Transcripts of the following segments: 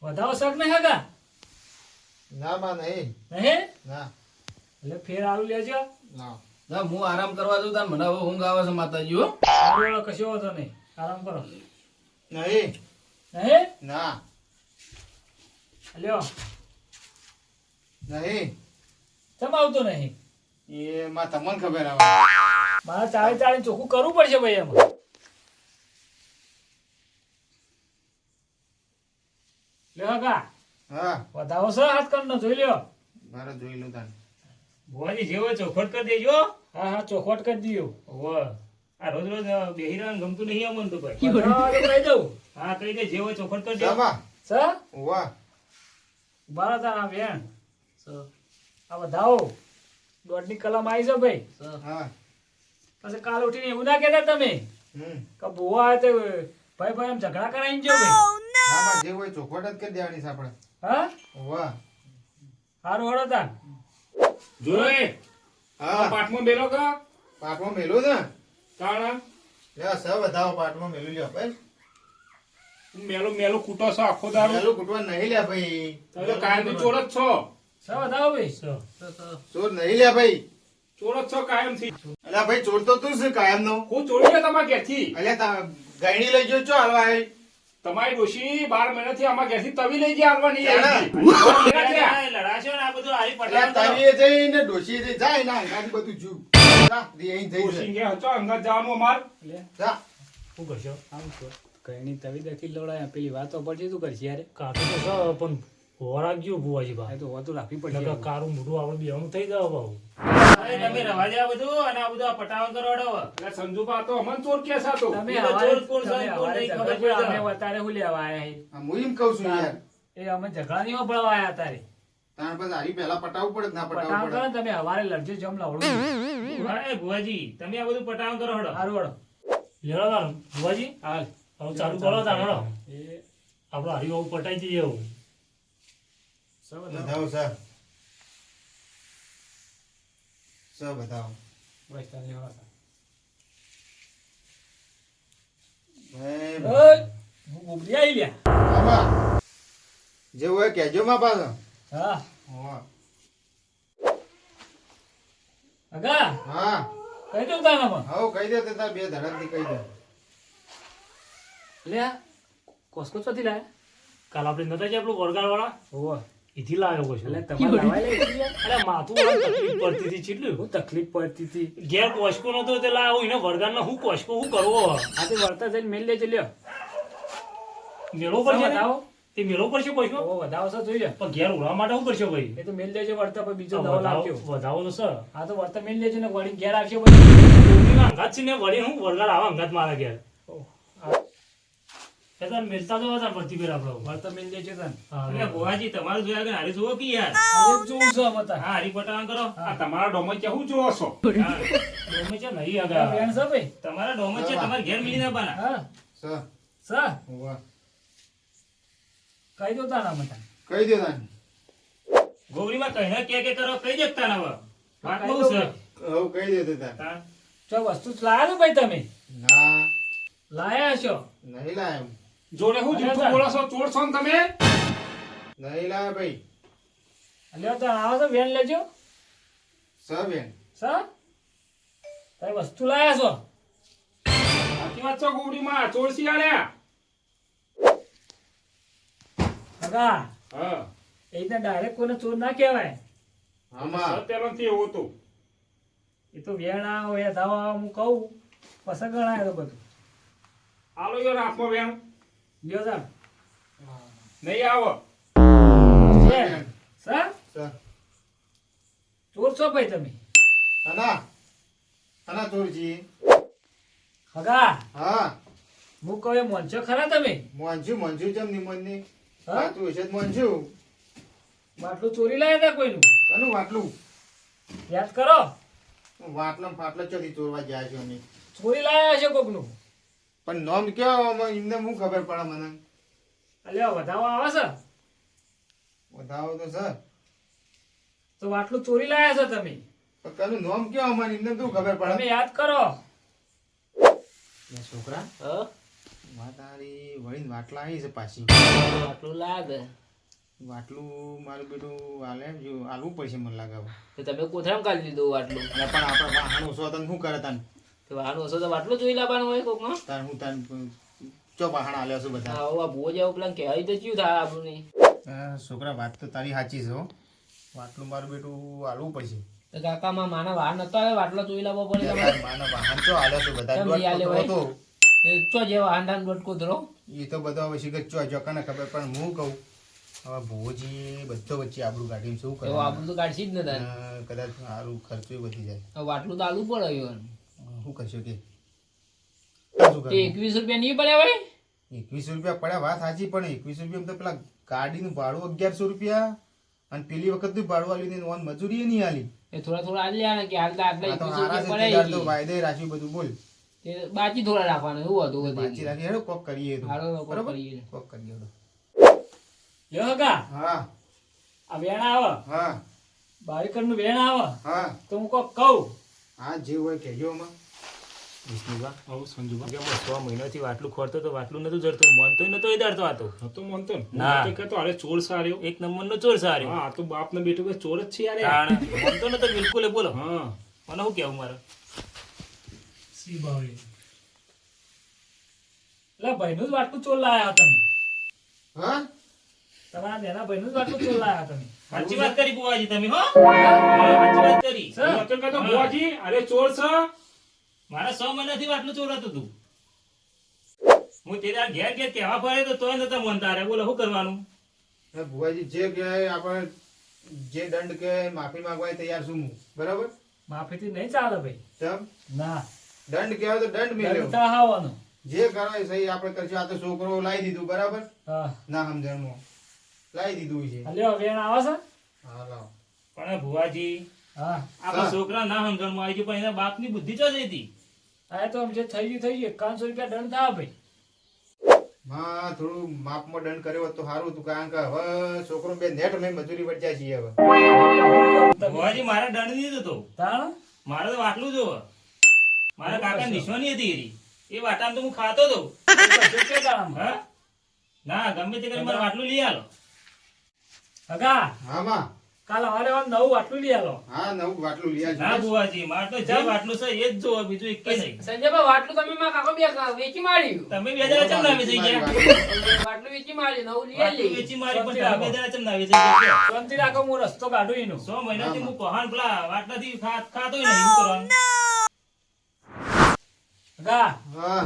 વધાવો શક નહીં હગા ના માં નહીં નહીં ના એટલે ફેર આલુ લેજો ના ના હું આરામ કરવા દઉં તાર મને હવે ઊંઘ આવે છે માતાજી હો આલુ કશો વાંધો નહીં આરામ કરો નહીં નહીં ના લ્યો નહીં ચમ આવતો નહીં એ માં તમને ખબર આવે મારે ચાળી ચાળી ચોખ્ખું કરવું પડશે ભાઈ એમાં લ્યો હગા હા વધાવો છે હાથ કરનો જોઈ લ્યો મારે જોઈ લો તાન ભુવાજી જેવો ચોખવટ કરી દેજો. હા હા ચોખવટ કરી દીયો હોવે. આ રોજ રોજ બેહી રહેવાનું ગમતું નહીં અમને તો ભાઈ. વધાવો તો કહી દઉં હા કહી દે જેવો ચોખવટ કરી દે. સામા સર વાહ ઉભા રહો તાર આ બેન આ વધાવો દોઢની કલમ આવી છે ભાઈ હા પછી કાલ ઉઠીને એવું ના કહેતા તમે કે ભૂવા આવે તે ભાઈ ભાઈ એમ ઝઘડા કરાવીને જો ભાઈ ના માં જે હોય ચોખવટ જ કરી દેવાની છે આપણે હા વાહ સારું હળો તાર જોયો એ? હા પાઠમાં બેલો કા? પાટમાં મેલું ને તાણા? લે સ બતાવો પાટમાં મેલું લ્યો ભાઈ મેલો મેલો કૂટો છો આખો દારૂ. મેલું કૂટવા નહીં લ્યા ભાઈ તમે તો કાયમથી ચોર જ છો. સર વધાવો ભાઈ ચોર નહીં લ્યા ભાઈ ચોર જ છો કાયમથી. અલ્યા ભાઈ ચોર તો તું છે કાયમ નો હું ચોરી ગયો તમારા ઘેરથી. અલ્યા ગાયણી લઈ ગયો છો હાલવા આઈ તમારી ડોશી 12 મહિનાથી અમારા ઘેરથી તવી લઈ ગયા હાલવાની ચાલે. આવી. લડાશો ને આ બધું હારી અલ્યા તાવીએ જઈને ડોશીએ જઈ જાય ના એનાથી બધું જુ જા દી અહીં જઈ ડોશી જાય કે હચો અંગત જવાનું અમાર. જા શું કરશો આમ કઈની તવી દખી લવડાય પેલી વાતો પડશે તું કરશે યાર કાતું તો સર પણ હોરાગ્યો ભુવાજી બા એ તો હોતું રાખવી એટલે પડશે કારું મોઢું આપણે બેવાનું થઈ જાવ બાબુ તમે રવા દે આ બધું અને આ બધું આ પટાવા કરોડો એટલે સંજુબા તો અમન ચોર કે છે આ તો. તમે એ તો હવારે ચોર કોણ તમે છે, કોણ હવારે નહીં ઝઘડા ખબર પડે. અમે અત્યારે હું લેવા આયા હી આ હું એમ કહું છું યાર એ અમે ઝઘડા નહીં પડવા આયા અત્યારે તાણ પછી હારી પહેલા પટાવવું પડે કે ના પટાવ પટાવવું કરો પડે ને તમે હવારે લડજો જમ લવડો હા, એ ભુવાજી તમે આ બધું પટાવા કરો હડો. સારું હળો લેડો તાર ભુવાજી હાલ હવે ચાલુ કરો તાર હેડો એ આપણો હરિભાવ પટાઈ જઈએ એવું સૌ બતાવો સર સર બતાવો બસ તારે હળો તાર. ભાઈ ઓય, હું ઉભરી આઈ લ્યા બાબા જે હોય કહેજો માં પાછો હા હોવા. અગા હા કઈ દઉં તારામાં હાઉ કહી દે તે તાર બે ધડકથી કહી દે લ્યા કોસકો ચોથી લાયા કાલ આપણે નતા જે આપણું વરગાર વાળા ઓવા એથી લાવ્યો કશું એટલે તમારે લાવાય લઈ યાર અરે માથું વાળા તકલીફ પડતી હતી ચીટલું બહુ તકલીફ પડતી હતી ઘેર કોશકો નતો તે લાવ્યો એને વરગાર હું કોશકો શું કરવો આ તે વળતા જઈને મેલ લેજો લ્યો મેળવો પડશે ને? વધાવો તે મેળવો પડશે કોશકો ઓ વધાવો છે જોઈ લે પણ ઘેર ઉડવા માટે શું કરશો ભાઈ એ તો મેલ લેજો વળતા પછી બીજો આ દવા લાવજો વધાવો તો સર હા તો વળતા મેલ લેજો ને વળી ઘેર આવશે પછી અંગાત છે ને વળી હું વરગાર આવા અંગાત મારા ઘેર ઓહ, હા, એ તાર મેલતા તો હતા પડતી પેલા આપણે વળતા મેલ લેજો તને હા એટલે ભુવાજી તમારું જોયા કે હારી જોવો કે યાર. આજે જોઉં છું આમાં તાર. હા, હારી પટાવા કરો. આ તમારા ડોમો કેવું જોવો છો? હા, ગમે છે નહીં આ આગળ બેન છે ભાઈ તમારા ડોમો છે તમારે ઘેર મિલી ના બાના. હા સર સા હોવા કહી દો તારા મતા કહી દે તાન ગોબરીમાં કહીને કે કરો કહી દેતા ના હવે. વાત કહી બહુ દો છે. હાઉ કહી દે તે તાર તાણ. જો વસ્તુ લાયા છો ભાઈ તમે ના લાયા છો નહીં લાયા જોડે હું જૂઠું બોલો છો? ચોર છો ને તમે? નહીં લાયા ભાઈ લ્યો તાર આવો તો બેન લેજો સર બેન સા તમે વસ્તુ લાયા છો સાચી વાત છો ગોબડીમાં, ચોર શિયાળ્યા. હગા હા, એ રીતના ડાયરેક્ટ કોઈને ચોર ના કહેવાય આમાં સત્યનારાયણથી એવું હતું. એ તો વેણા હોય ધાવા હું કહું પસંદ ગણાય તો બધું આલો યો હાથમાં બેન. લ્યો તાર નહીં આવો. છે સા સર ચોર છો ભાઈ તમે અના અના ચોરજી હગા હા હું કહું એ મોનસો ખરા તમે મોંજુ ચમ નિમનની હા? તું હશે જ મોંજુ બાટલું ચોરી લાયા હતા કોઈનું કનું વાટલું યાદ કરો વાટલા ફાટલા ચોથી ચોરવા ગયા છો અમે ચોરી લાયા હશે કોકનું પણ નોમ કેવો એમને હું ખબર પડે મને અલ્યા વધાવો આવે છે બતાવો તો સર તો બાટલું ચોરી લાયા છો તમે પણ કનું નોમ કેવો મને એમને શું ખબર તમે પડે યાદ કરો છોકરા તારી વળીને વાટલા આવી છે પાછી આટલું લાગે વાટલું મારું બેટું હાલે જો હાલવું પડશે મને લાગે હવે. તો તમે કોથળામાં કાઢી લીધું આટલું અને પણ આપણે વાહન ઓછો તને શું કરે તને તો આનું હશે તો આટલું જોઈ લાવવાનું હોય કોકમાં તાર હું તાર ચો વાહન હાલ્યો છું બધા આવો આ ભૂવો જેવો પેલા કહેવાય તો ચિયું થાય આપણું નહીં છોકરા વાત તો તારી સાચી છે હો વાટલું મારું બેટું હાલવું પડશે તો કાકામાં માના વાહન નતો આવે આટલો જોઈ લાવવો પડે તમારે માના વાહન ચો હાલ્યો છું બધા કેમ નહીં હાલે દોઢ ભાઈ? હતો એ ચો જેવા હાંડાને બટકો ધરો એ તો બધો હવે શીખે ચો જોકાને ખબર પણ હું કહું હવે ભુવોજી બધો વચ્ચે આબરૂ કાઢીને શું એવો કરવાનું? આપણું તો કાઢશી જ ને તારે કદાચ સારું ખર્ચો વધી જાય હવે આટલું તો આલવું પડે એવું શું કરશો કે શું તે કરવું? 21 રૂપિયા નહીં પડ્યા ભાઈ 21 રૂપિયા પડ્યા વાત સાચી પણ 21 રૂપિયા તો પેલા ગાડીનું ભાડું 1100 રૂપિયા અને પેલી વખત ભાડું આલ્યું ને ઓન મજૂરી નહીં આલી એ થોડા થોડા આલી લે ને કે હાલતા આટલા આ તો 21 હારા રૂપિયા છે, તેદાર તો પડ્યા વાયદે રાખ્યું બધું બોલ તે બાકી થોડા રાખવાનું એવું હતું બાચી રાખી હેડો કોક કરીએ તો હાલો કોક બરાબર કરીએ. કોક કરીએ હેડો. લ્યો હગા હા આ વેણ આવે હા બારીકરનું વેણ આવે હા તો હું કોક કહું હા જે હોય કહેજો માં વિષ્ણુભા આવું સંજુભા કે હું 6 મહિનાથી વાટલું ખોરતો તો વાટલું નતું જડતું મોનતોય નતો એદાડતો આતો હતો માનતો ને ના. હું તો કહેતો અરે ચોર સાર્યો એક નંબરનો ચોર સાર્યો હા આ તો બાપ ને બેટો કે ચોર જ છે યાર તાણ મોનતો નતો બિલકુલ એ બોલો હા મને શું કેવું મારે સી ભાવે એટલે ભાઈનું જ વાટલું ચોર લાયા તમે હા તમારા નેના ભાઈનું જ વાટલું ચોર લાયા તમે સાચી વાત કરી બુવાજી તમે હો સાચી વાત કરી સર, હું તો કહેતો બુઆજી અરે ચોર છે મારા 6 મહિનાથી વાટલું ચોર હતું તું હું તે દાડ ઘેર ઘેર કહેવા ફરે તો તોય નતા મોનતા રે બોલો શું કરવાનું હા, ભુવાજી જે કહે આપણે જે દંડ કે માફી માંગવા તૈયાર છું હું બરાબર માફીથી નહીં ચાલે ભાઈ ચમ ના દંડ કહેવાય તો દંડ મેળવ્યો દંડ આવવાનો જે કરો એ સહી આપણે કરશું આ તો છોકરો લાવી દીધું બરાબર હા ના સમજણમાં લાવી દીધું છે લ્યો વેણ આવે છે હા લાવો પણ ભુવાજી હા આપણા છોકરા ના સમજણમાં આવી ગયું પણ એના બાપની બુદ્ધિ ચો જઈ આ તો આમ જે થઈ ગયું 5100 રૂપિયા દંડ થાય ભાઈ માં થોડું માપમાં દંડ કર્યો હોત તો સારું હતું કારણ કે હવે છોકરો બે નેટ મેં મજૂરી વચ્ચે છીએ હવે ભુવાજી મારા દંડ નહીં થતો તાણ મારે તો વાટલું જોવે મારા કાકા નિશાની હતી એરી એ વાટામાં તો હું ખાતો હતો કશું કે તાણ હા ના ગમે તે કરી મારે વાટલું લઈ આલો હગા હા માં કાલ અમારે નવું વાટલું લઈ આલો હા નવું વાટલું લઈ ના આવજો બુવાજી મારે તો જે વાટલું છે એ જ જોવે બીજું એક નહીં સંજયભાઈ વાટલું તમે માં કાકો બે વેચી માર્યું તમે બે જણા ચમ ના વેચી ગયા વાટલું વેચી માર્યું નવું લઈ વાટલું આલી વેચી મારી પણ તમે બે જણા ચમ ના વેચી ગયા શાંતિ રાખો હું રસ્તો કાઢું એનો 6 મહિનાથી હું પહાણ પેલા વાટલાથી ખાતોય નહીં શું કરવાનું હગા હા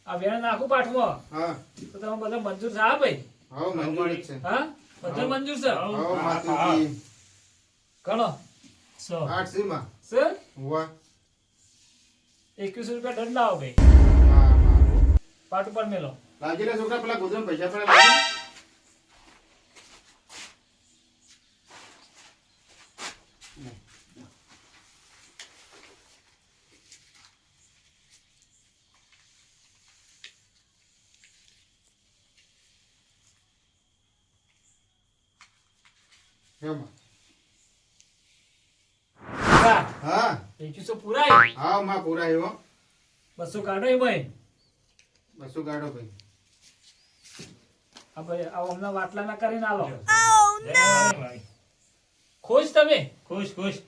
આ વેણ નાખું પાઠમાં હા તો તમે બધા મંજૂર થા ભાઈ હા મંજૂર જ છે હા બધા મંજૂર છે હા માતુજી ઘણો સો 8 છે માં સર વાહ 21 રૂપિયા દંડ લાવો ભાઈ હા હા પાટ ઉપર મેલો લાગેલા છોકરા પેલા ગોદરામાં પૈસા પડ્યા લાગે હેમાં. હગા હા 2100 પૂરાય હા માં પૂરા આવ્યો 200 કાઢો એ ભાઈ 200 ગાડો ભાઈ આ ભાઈ આ હમણાં વાટલાના કરીને આલો જય ભાઈ ખુશ તમે ખુશ ખુશ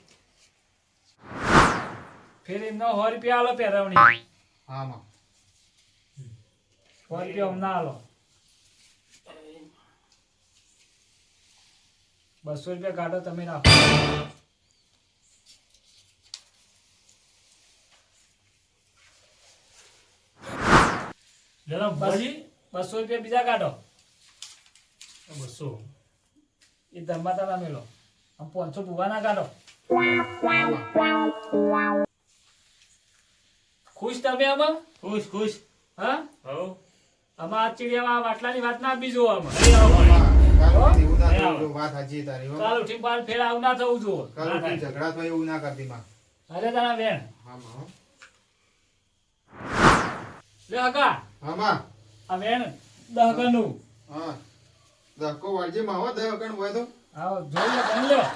ફેર એમનો 100 રૂપિયા આલો પહેરવણી હા માં 100 રૂપિયા હમણાં આલો 200 રૂપિયા કાઢો તમે નાખો જરા બુઆજી 200 રૂપિયા બીજા કાઢો 200 એ ધર્માતાના મેલો આમ 500 ભૂવાના કાઢો ખુશ તમે આમાં ખુશ ખુશ હા હો આમાં આ ચીડિયામાં વાટલાની વાત ના બીજો આમાં નહીં આવો ભાઈ કાલ એવું ના થવું જોઈએ. વાત સાચી તારી હો. કાલ ઉઠી બાર ફેર આવું ના થવું જોઈએ કાલ ઉઠીને ઝઘડા થાય એવું ના કરતી માં અરે તારા બેન હા માં હો. લે હકા હા માં આ બેન 10 ગણું હા ધક્કો વાળજે માં હો 10 કણ હોય તો આવો જોઈ લે ગણ લ્યો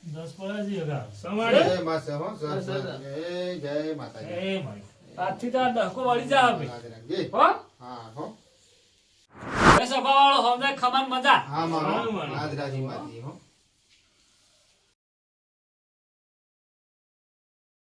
10 પડે છે હગા સમાડે જય માં સર હો સર સર જય જય માતાજી એ ભાઈ આજથી તો આ દહકો વળી જા હવે યાદ રાખજે. હો હા હો. હવે સભાવાળો હમણાં ખમાન મજા હા મારો યાદ રાખજે માજી હો.